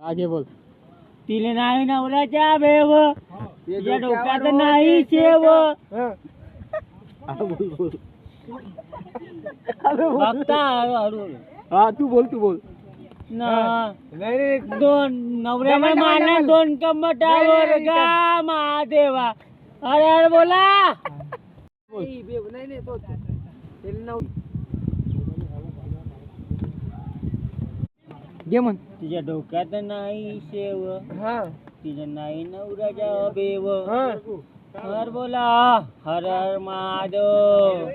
आगे बोल. तिले नाही नवऱ्याच्या बेव, तिच्या डोक्यात नाही शेव. बोल बोल. बघता हळूहळू. हा तू बोल. दोन नवऱ्याने मारला दोन कमटावर गा महादेवा. अरे अरे बोला. घे म्हण. तिच्या डोक्यात नाही शेव, तिच्या नाही नवऱ्याच्या बेव. हर बोला हर हर महादेव.